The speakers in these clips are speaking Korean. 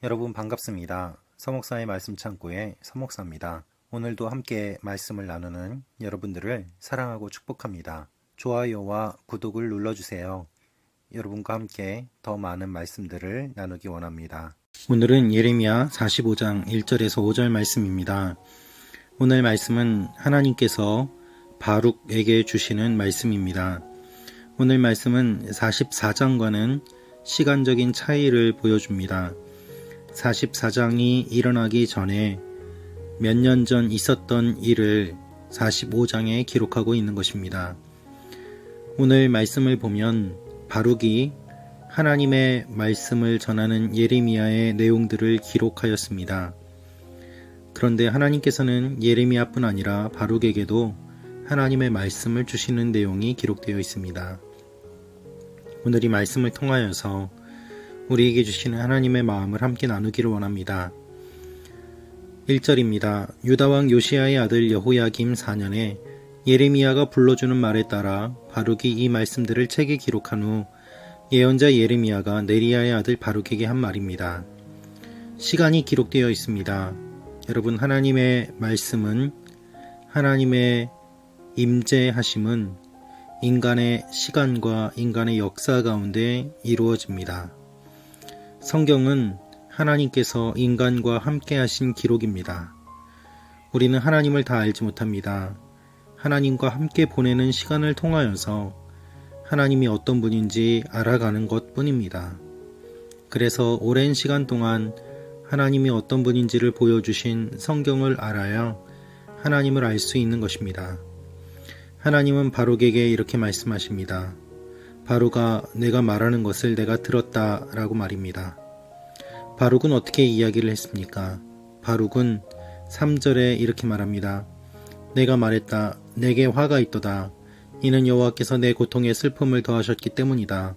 여러분 반갑습니다. 서목사의 말씀 창고의 서목사입니다. 오늘도 함께 말씀을 나누는 여러분들을 사랑하고 축복합니다. 좋아요와 구독을 눌러주세요. 여러분과 함께 더 많은 말씀들을 나누기 원합니다. 오늘은 예레미야 45장 1절에서 5절 말씀입니다. 오늘 말씀은 하나님께서 바룩에게 주시는 말씀입니다. 오늘 말씀은 44장과는 시간적인 차이를 보여줍니다. 44장이 일어나기 전에 몇 년 전 있었던 일을 45장에 기록하고 있는 것입니다. 오늘 말씀을 보면 바룩이 하나님의 말씀을 전하는 예레미야의 내용들을 기록하였습니다. 그런데 하나님께서는 예레미야뿐 아니라 바룩에게도 하나님의 말씀을 주시는 내용이 기록되어 있습니다. 오늘 이 말씀을 통하여서 우리에게 주시는 하나님의 마음을 함께 나누기를 원합니다. 1절입니다. 유다왕 요시야의 아들 여호야김 4년에 예레미야가 불러주는 말에 따라 바룩이 이 말씀들을 책에 기록한 후 예언자 예레미야가 네리야의 아들 바룩에게 한 말입니다. 시간이 기록되어 있습니다. 여러분, 하나님의 말씀은, 하나님의 임재하심은 인간의 시간과 인간의 역사 가운데 이루어집니다. 성경은 하나님께서 인간과 함께 하신 기록입니다. 우리는 하나님을 다 알지 못합니다. 하나님과 함께 보내는 시간을 통하여서 하나님이 어떤 분인지 알아가는 것 뿐입니다. 그래서 오랜 시간 동안 하나님이 어떤 분인지를 보여주신 성경을 알아야 하나님을 알 수 있는 것입니다. 하나님은 바룩에게 이렇게 말씀하십니다. 바룩아, 내가 말하는 것을 내가 들었다 라고 말입니다. 바룩은 어떻게 이야기를 했습니까? 바룩은 3절에 이렇게 말합니다. 내가 말했다. 내게 화가 있도다. 이는 여호와께서 내 고통에 슬픔을 더하셨기 때문이다.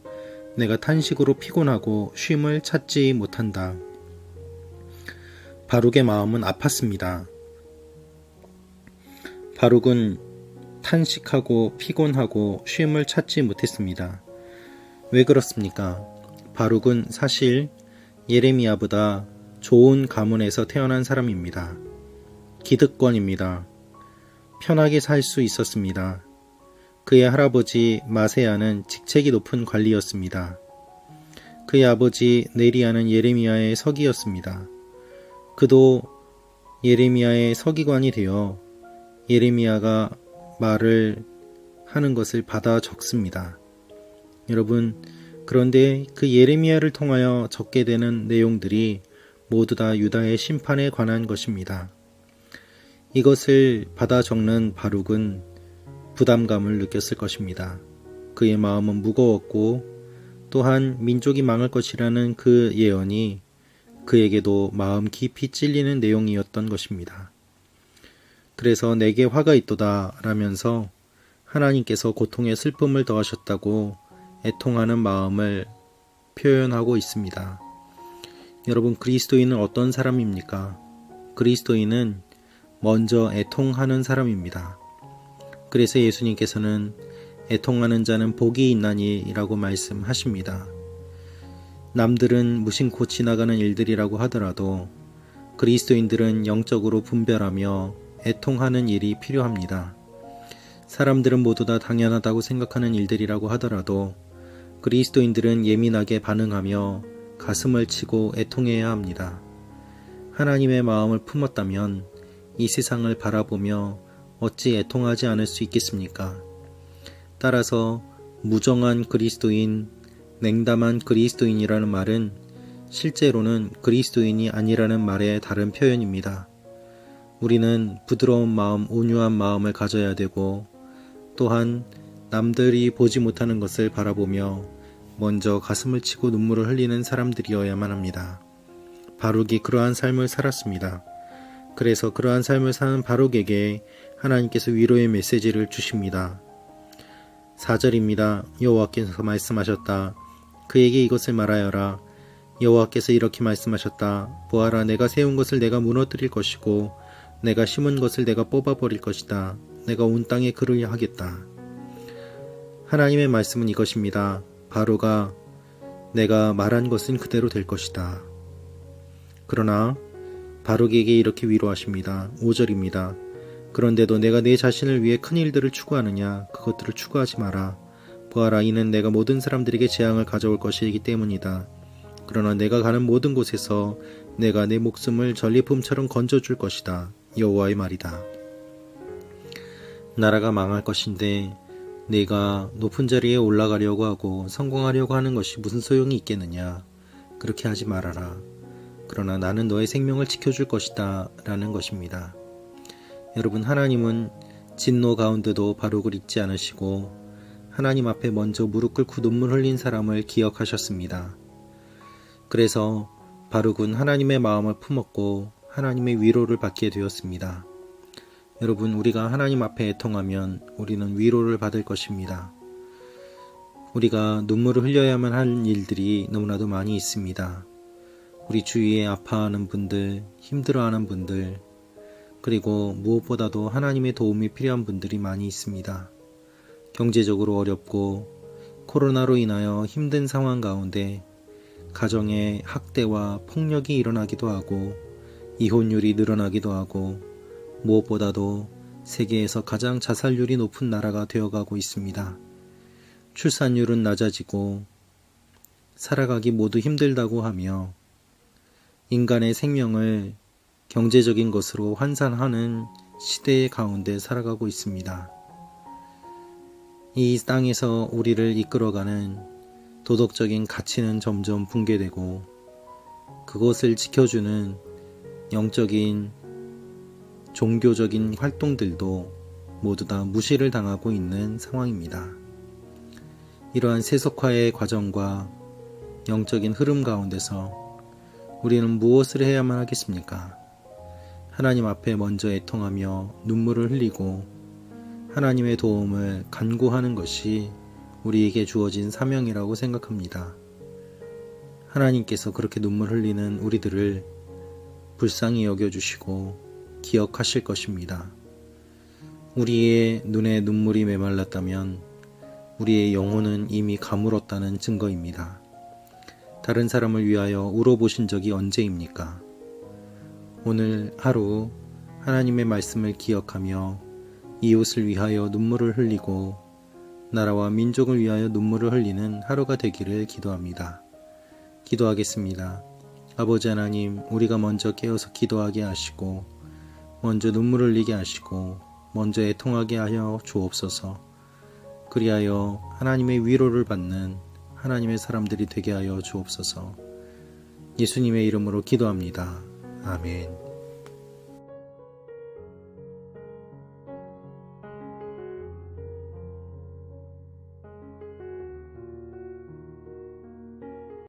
내가 탄식으로 피곤하고 쉼을 찾지 못한다. 바룩의 마음은 아팠습니다. 바룩은 탄식하고 피곤하고 쉼을 찾지 못했습니다. 왜 그렇습니까? 바룩은 사실 예레미야보다 좋은 가문에서 태어난 사람입니다. 기득권입니다. 편하게 살 수 있었습니다. 그의 할아버지 마세야는 직책이 높은 관리였습니다. 그의 아버지 네리야는 예레미야의 서기였습니다. 그도 예레미야의 서기관이 되어 예레미야가 말을 하는 것을 받아 적습니다. 여러분, 그런데 그 예레미야를 통하여 적게 되는 내용들이 모두 다 유다의 심판에 관한 것입니다. 이것을 받아 적는 바룩은 부담감을 느꼈을 것입니다. 그의 마음은 무거웠고 또한 민족이 망할 것이라는 그 예언이 그에게도 마음 깊이 찔리는 내용이었던 것입니다. 그래서 내게 화가 있도다 라면서 하나님께서 고통의 슬픔을 더하셨다고 애통하는 마음을 표현하고 있습니다. 여러분, 그리스도인은 어떤 사람입니까? 그리스도인은 먼저 애통하는 사람입니다. 그래서 예수님께서는 애통하는 자는 복이 있나니 라고 말씀하십니다. 남들은 무심코 지나가는 일들이라고 하더라도 그리스도인들은 영적으로 분별하며 애통하는 일이 필요합니다. 사람들은 모두 다 당연하다고 생각하는 일들이라고 하더라도 그리스도인들은 예민하게 반응하며 가슴을 치고 애통해야 합니다. 하나님의 마음을 품었다면 이 세상을 바라보며 어찌 애통하지 않을 수 있겠습니까? 따라서 무정한 그리스도인, 냉담한 그리스도인이라는 말은 실제로는 그리스도인이 아니라는 말의 다른 표현입니다. 우리는 부드러운 마음, 온유한 마음을 가져야 되고 또한 남들이 보지 못하는 것을 바라보며 먼저 가슴을 치고 눈물을 흘리는 사람들이어야만 합니다. 바룩이 그러한 삶을 살았습니다. 그래서 그러한 삶을 사는 바룩에게 하나님께서 위로의 메시지를 주십니다. 4절입니다. 여호와께서 말씀하셨다. 그에게 이것을 말하여라. 여호와께서 이렇게 말씀하셨다. 보아라, 내가 세운 것을 내가 무너뜨릴 것이고 내가 심은 것을 내가 뽑아버릴 것이다. 내가 온 땅에 그를 하겠다. 하나님의 말씀은 이것입니다. 바로가 내가 말한 것은 그대로 될 것이다. 그러나 바룩에게 이렇게 위로하십니다. 5절입니다. 그런데도 내가 내 자신을 위해 큰 일들을 추구하느냐? 그것들을 추구하지 마라. 보아라, 이는 내가 모든 사람들에게 재앙을 가져올 것이기 때문이다. 그러나 내가 가는 모든 곳에서 내가 내 목숨을 전리품처럼 건져줄 것이다. 여호와의 말이다. 나라가 망할 것인데 내가 높은 자리에 올라가려고 하고 성공하려고 하는 것이 무슨 소용이 있겠느냐? 그렇게 하지 말아라. 그러나 나는 너의 생명을 지켜줄 것이다 라는 것입니다. 여러분, 하나님은 진노 가운데도 바룩을 잊지 않으시고 하나님 앞에 먼저 무릎 꿇고 눈물 흘린 사람을 기억하셨습니다. 그래서 바룩은 하나님의 마음을 품었고 하나님의 위로를 받게 되었습니다. 여러분, 우리가 하나님 앞에 애통하면 우리는 위로를 받을 것입니다. 우리가 눈물을 흘려야만 할 일들이 너무나도 많이 있습니다. 우리 주위에 아파하는 분들, 힘들어하는 분들, 그리고 무엇보다도 하나님의 도움이 필요한 분들이 많이 있습니다. 경제적으로 어렵고 코로나로 인하여 힘든 상황 가운데 가정에 학대와 폭력이 일어나기도 하고 이혼율이 늘어나기도 하고 무엇보다도 세계에서 가장 자살률이 높은 나라가 되어가고 있습니다. 출산율은 낮아지고 살아가기 모두 힘들다고 하며 인간의 생명을 경제적인 것으로 환산하는 시대의 가운데 살아가고 있습니다. 이 땅에서 우리를 이끌어가는 도덕적인 가치는 점점 붕괴되고 그것을 지켜주는 영적인 종교적인 활동들도 모두 다 무시를 당하고 있는 상황입니다. 이러한 세속화의 과정과 영적인 흐름 가운데서 우리는 무엇을 해야만 하겠습니까? 하나님 앞에 먼저 애통하며 눈물을 흘리고 하나님의 도움을 간구하는 것이 우리에게 주어진 사명이라고 생각합니다. 하나님께서 그렇게 눈물 흘리는 우리들을 불쌍히 여겨주시고 기억하실 것입니다. 우리의 눈에 눈물이 메말랐다면 우리의 영혼은 이미 가물었다는 증거입니다. 다른 사람을 위하여 울어보신 적이 언제입니까? 오늘 하루 하나님의 말씀을 기억하며 이웃을 위하여 눈물을 흘리고 나라와 민족을 위하여 눈물을 흘리는 하루가 되기를 기도합니다. 기도하겠습니다. 아버지 하나님, 우리가 먼저 깨어서 기도하게 하시고 먼저 눈물을 흘리게 하시고 먼저 애통하게 하여 주옵소서. 그리하여 하나님의 위로를 받는 하나님의 사람들이 되게 하여 주옵소서. 예수님의 이름으로 기도합니다. 아멘.